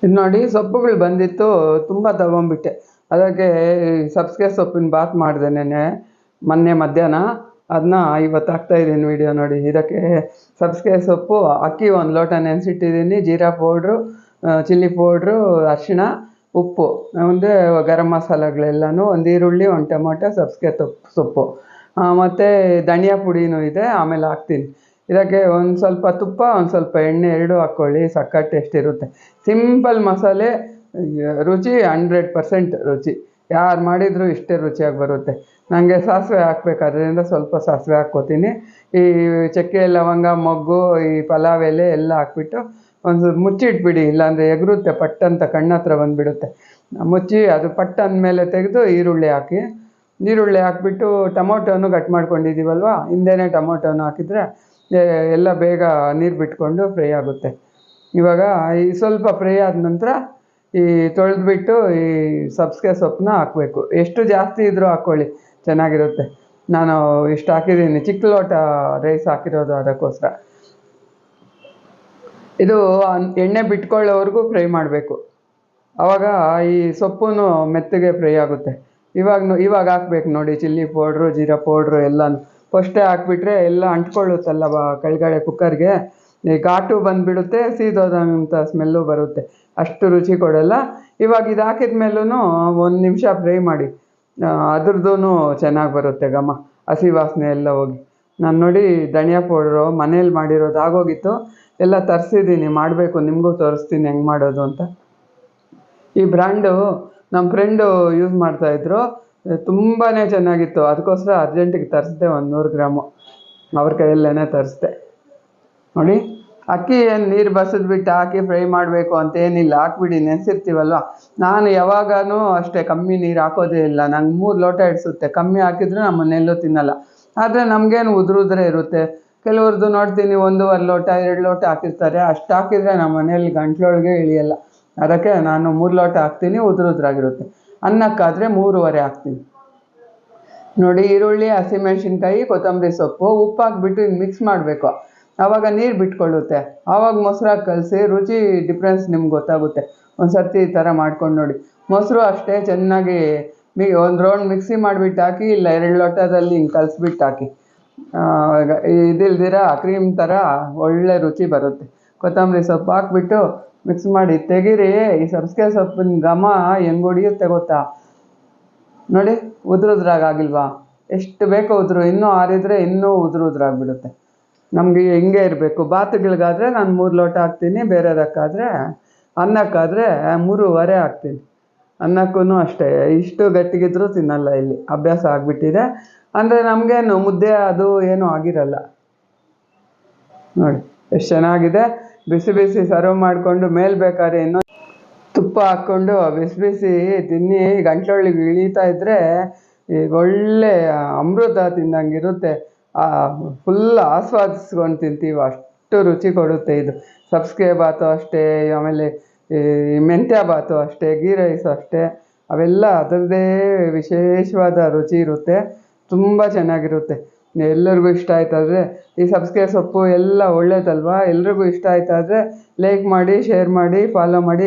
ಇದು ನೋಡಿ ಸೊಪ್ಪುಗಳು ಬಂದಿತ್ತು, ತುಂಬ ತಗೊಂಡ್ಬಿಟ್ಟೆ. ಅದಕ್ಕೆ ಸಬ್ಸಿಗೆ ಸೊಪ್ಪಿನ ಬಾತ್ ಮಾಡಿದೆ ಮೊನ್ನೆ ಮಧ್ಯಾಹ್ನ. ಅದನ್ನ ಇವತ್ತು ಹಾಕ್ತಾಯಿದ್ದೀನಿ ವೀಡಿಯೋ ನೋಡಿ. ಇದಕ್ಕೆ ಸಬ್ಸಿಗೆ ಸೊಪ್ಪು ಅಕ್ಕಿ 1 ಲೋಟ ನೆನೆಸಿಟ್ಟಿದ್ದೀನಿ, ಜೀರಾ ಪೌಡ್ರು, ಚಿಲ್ಲಿ ಪೌಡ್ರು, ಅರಿಶಿಣ, ಉಪ್ಪು, ಒಂದು ಗರಂ ಮಸಾಲೆಗಳೆಲ್ಲನೂ, ಒಂದು ಈರುಳ್ಳಿ, ಒಂದು ಟೊಮೊಟೊ, ಸಬ್ಸಿಗೆ ಸೊಪ್ಪು ಮತ್ತು ಧನಿಯಾ ಪುಡಿನೂ ಇದೆ, ಆಮೇಲೆ ಹಾಕ್ತೀನಿ. ಇದಕ್ಕೆ ಒಂದು ಸ್ವಲ್ಪ ತುಪ್ಪ, ಒಂದು ಸ್ವಲ್ಪ ಎಣ್ಣೆ, ಎರಡೂ ಹಾಕ್ಕೊಳ್ಳಿ. ಸಖತ್ ಟೇಸ್ಟ್ ಇರುತ್ತೆ. ಸಿಂಪಲ್ ಮಸಾಲೆ, ರುಚಿ 100% ರುಚಿ. ಯಾರು ಮಾಡಿದರೂ ಇಷ್ಟೇ ರುಚಿಯಾಗಿ ಬರುತ್ತೆ. ನನಗೆ ಸಾಸಿವೆ ಹಾಕ್ಬೇಕಾದ್ರಿಂದ ಸ್ವಲ್ಪ ಸಾಸಿವೆ ಹಾಕ್ಕೋತೀನಿ. ಈ ಚಕ್ಕೆ, ಲವಂಗ, ಮೊಗ್ಗು, ಈ ಪಲಾವ್ ಎಲೆ ಎಲ್ಲ ಹಾಕ್ಬಿಟ್ಟು ಒಂದು ಸ್ವಲ್ಪ ಮುಚ್ಚಿಟ್ಬಿಡಿ, ಇಲ್ಲಾಂದರೆ ಎಗರುತ್ತೆ, ಪಟ್ಟಂತ ಕಣ್ಣತ್ರ ಬಂದುಬಿಡುತ್ತೆ. ಮುಚ್ಚಿ ಅದು ಪಟ್ಟ ಅಂದಮೇಲೆ ತೆಗೆದು ಈರುಳ್ಳಿ ಹಾಕಿ. ಈರುಳ್ಳಿ ಹಾಕ್ಬಿಟ್ಟು ಟೊಮೊಟೊನು ಕಟ್ ಮಾಡ್ಕೊಂಡಿದ್ದೀವಲ್ವ, ಹಿಂದೆಯೇ ಟೊಮೊಟೊನು ಹಾಕಿದರೆ ಎಲ್ಲ ಬೇಗ ನೀರು ಬಿಟ್ಕೊಂಡು ಫ್ರೈ ಆಗುತ್ತೆ. ಇವಾಗ ಈ ಸ್ವಲ್ಪ ಫ್ರೈ ಆದ ನಂತರ ಈ ತೊಳೆದ್ಬಿಟ್ಟು ಈ ಸಬ್ಸಿಗೆ ಸೊಪ್ಪನ್ನ ಹಾಕಬೇಕು. ಎಷ್ಟು ಜಾಸ್ತಿ ಇದ್ದರೂ ಹಾಕ್ಕೊಳ್ಳಿ, ಚೆನ್ನಾಗಿರುತ್ತೆ. ನಾನು ಇಷ್ಟು ಹಾಕಿದ್ದೀನಿ, ಚಿಕ್ಕ ಲೋಟ ರೈಸ್ ಹಾಕಿರೋದು, ಅದಕ್ಕೋಸ್ಕರ. ಇದು ಎಣ್ಣೆ ಬಿಟ್ಕೊಳ್ಳೋವರೆಗೂ ಫ್ರೈ ಮಾಡಬೇಕು. ಆವಾಗ ಈ ಸೊಪ್ಪು ಮೆತ್ತಗೆ ಫ್ರೈ ಆಗುತ್ತೆ. ಇವಾಗ ಹಾಕ್ಬೇಕು ನೋಡಿ, ಚಿಲ್ಲಿ ಪೌಡ್ರು, ಜೀರಾ ಪೌಡ್ರು ಎಲ್ಲನೂ ಫಸ್ಟೇ ಹಾಕ್ಬಿಟ್ರೆ ಎಲ್ಲ ಅಂಟ್ಕೊಳ್ಳುತ್ತಲ್ಲ ಕೆಳಗಡೆ ಕುಕ್ಕರ್ಗೆ, ಈ ಘಾಟು ಬಂದುಬಿಡುತ್ತೆ, ಸೀದೋದಂಥ ಸ್ಮೆಲ್ಲು ಬರುತ್ತೆ, ಅಷ್ಟು ರುಚಿ ಕೊಡಲ್ಲ. ಇವಾಗ ಇದು ಹಾಕಿದ ಮೇಲೂ 1 ನಿಮಿಷ ಫ್ರೈ ಮಾಡಿ, ಅದ್ರದ್ದು ಚೆನ್ನಾಗಿ ಬರುತ್ತೆ ಘಮ, ಹಸಿ ವಾಸನೆ ಎಲ್ಲ ಹೋಗಿ. ನಾನು ನೋಡಿ ಧನಿಯಾ ಪೌಡ್ರು ಮನೇಲಿ ಮಾಡಿರೋದು ಆಗೋಗಿತ್ತು, ಎಲ್ಲ ತರಿಸಿದ್ದೀನಿ, ಮಾಡಬೇಕು, ನಿಮಗೂ ತೋರಿಸ್ತೀನಿ ಹೆಂಗೆ ಮಾಡೋದು ಅಂತ. ಈ ಬ್ರ್ಯಾಂಡು ನಮ್ಮ ಫ್ರೆಂಡು ಯೂಸ್ ಮಾಡ್ತಾಯಿದ್ರು, ತುಂಬಾ ಚೆನ್ನಾಗಿತ್ತು. ಅದಕ್ಕೋಸ್ಕರ ಅರ್ಜೆಂಟಿಗೆ ತರಿಸ್ದೆ, 100 ಗ್ರಾಮು ಅವ್ರ ಕೈಯಲ್ಲೇ ತರಿಸ್ದೆ. ನೋಡಿ, ಅಕ್ಕಿ ಏನು ನೀರು ಬಸಿದ್ಬಿಟ್ಟು ಹಾಕಿ ಫ್ರೈ ಮಾಡಬೇಕು ಅಂತೇನಿಲ್ಲ, ಹಾಕ್ಬಿಡಿ, ನೆನೆಸಿರ್ತೀವಲ್ವ. ನಾನು ಯಾವಾಗೂ ಅಷ್ಟೇ ಕಮ್ಮಿ ನೀರು ಹಾಕೋದೇ ಇಲ್ಲ, ನಂಗೆ 3 ಲೋಟ ಇಡಿಸುತ್ತೆ. ಕಮ್ಮಿ ಹಾಕಿದರೆ ನಮ್ಮ ಮನೆಯಲ್ಲೂ ತಿನ್ನಲ್ಲ. ಆದರೆ ನಮಗೇನು ಉದುರುದ್ರೆ ಇರುತ್ತೆ. ಕೆಲವ್ರದ್ದು ನೋಡ್ತೀನಿ 1.5 ಲೋಟ 2 ಲೋಟ ಹಾಕಿರ್ತಾರೆ. ಅಷ್ಟು ಹಾಕಿದರೆ ನಮ್ಮ ಮನೇಲಿ ಗಂಟ್ಲೊಳಗೆ ಇಳಿಯಲ್ಲ. ಅದಕ್ಕೆ ನಾನು 3 ಲೋಟ ಹಾಕ್ತೀನಿ, ಉದುರುದ್ರಾಗಿರುತ್ತೆ. ಅನ್ನಕ್ಕಾದರೆ 3.5 ಹಾಕ್ತೀನಿ. ನೋಡಿ, ಈರುಳ್ಳಿ, ಹಸಿಮೆಣ್ಸಿನ್ಕಾಯಿ, ಕೊತ್ತಂಬರಿ ಸೊಪ್ಪು, ಉಪ್ಪು ಹಾಕ್ಬಿಟ್ಟು ಹಿಂಗೆ ಮಿಕ್ಸ್ ಮಾಡಬೇಕು. ಆವಾಗ ನೀರು ಬಿಟ್ಕೊಳ್ಳುತ್ತೆ. ಆವಾಗ ಮೊಸರಾಗಿ ಕಲಸಿ ರುಚಿ ಡಿಫ್ರೆನ್ಸ್ ನಿಮ್ಗೆ ಗೊತ್ತಾಗುತ್ತೆ. ಒಂದು ಸರ್ತಿ ಈ ಥರ ಮಾಡ್ಕೊಂಡು ನೋಡಿ. ಮೊಸರು ಅಷ್ಟೇ ಚೆನ್ನಾಗಿ ಒಂದು ರೌಂಡ್ ಮಿಕ್ಸಿ ಮಾಡಿಬಿಟ್ಟು ಹಾಕಿ, ಇಲ್ಲ 2 ಲೋಟದಲ್ಲಿ ಹಿಂಗೆ ಕಲಸ್ಬಿಟ್ಟು ಹಾಕಿ. ಇದಿಲ್ದಿರ ಕ್ರೀಮ್ ಥರ ಒಳ್ಳೆ ರುಚಿ ಬರುತ್ತೆ. ಕೊತ್ತಂಬರಿ ಸೊಪ್ಪು ಹಾಕ್ಬಿಟ್ಟು ಮಿಕ್ಸ್ ಮಾಡಿ ತೆಗೀರಿ. ಈ ಸಬ್ಸಿಗೆ ಸೊಪ್ಪಿನ ಘಮ ಹೆಂಗೆ ಹೊಡಿಯುತ್ತೆ ಗೊತ್ತಾ? ನೋಡಿ, ಉದುರುದ್ರಾಗಿಲ್ವಾ? ಎಷ್ಟು ಬೇಕೋ ಉದುರು, ಇನ್ನೂ ಆರಿದರೆ ಇನ್ನೂ ಉದುರುದ್ರಾಗ್ಬಿಡುತ್ತೆ. ನಮಗೆ ಹಿಂಗೆ ಇರಬೇಕು. ಬಾತುಗಳಿಗಾದರೆ ನಾನು 3 ಲೋಟ ಹಾಕ್ತೀನಿ, ಬೇರೆದಕ್ಕಾದರೆ ಅನ್ನಕ್ಕಾದರೆ 3.5 ಹಾಕ್ತೀನಿ. ಅನ್ನಕ್ಕೂ ಅಷ್ಟೇ, ಇಷ್ಟು ಗಟ್ಟಿಗಿದ್ರೂ ತಿನ್ನಲ್ಲ, ಇಲ್ಲಿ ಅಭ್ಯಾಸ ಆಗಿಬಿಟ್ಟಿದೆ. ಅಂದರೆ ನಮಗೇನು ಮುದ್ದೆ ಅದು ಏನೂ ಆಗಿರಲ್ಲ. ನೋಡಿ ಎಷ್ಟು ಚೆನ್ನಾಗಿದೆ. ಬಿಸಿ ಬಿಸಿ ಸರ್ವ್ ಮಾಡಿಕೊಂಡು ಮೇಲೆ ಬೇಕಾದ್ರೆ ಇನ್ನೂ ತುಪ್ಪ ಹಾಕ್ಕೊಂಡು ಬಿಸಿ ಬಿಸಿ ತಿನ್ನಿ. ಗಂಟ್ಲೊಳಗೆ ಇಳೀತಾ ಇದ್ದರೆ ಈಗ ಒಳ್ಳೆ ಅಮೃತ ತಿಂದಂಗಿರುತ್ತೆ. ಫುಲ್ ಆಸ್ವಾದಿಸ್ಕೊಂಡು ತಿಂತೀವಿ, ಅಷ್ಟು ರುಚಿ ಕೊಡುತ್ತೆ ಇದು. ಸಬ್ಸಿಗೆ ಬಾತು ಅಷ್ಟೇ, ಆಮೇಲೆ ಈ ಮೆಂತ್ಯ ಬಾತು ಅಷ್ಟೇ, ಗೀ ರೈಸು ಅಷ್ಟೇ, ಅವೆಲ್ಲ ಅದರದ್ದೇ ವಿಶೇಷವಾದ ರುಚಿ ಇರುತ್ತೆ. ತುಂಬ ಚೆನ್ನಾಗಿರುತ್ತೆ. ಎಲ್ಲರಿಗೂ ಇಷ್ಟ ಆಯ್ತಾದರೆ, ಈ ಸಬ್ಸಿಗೆ ಸೊಪ್ಪು ಎಲ್ಲ ಒಳ್ಳೇದಲ್ವಾ, ಎಲ್ರಿಗೂ ಇಷ್ಟ ಆಯ್ತಾದರೆ ಲೈಕ್ ಮಾಡಿ, ಶೇರ್ ಮಾಡಿ, ಫಾಲೋ ಮಾಡಿ,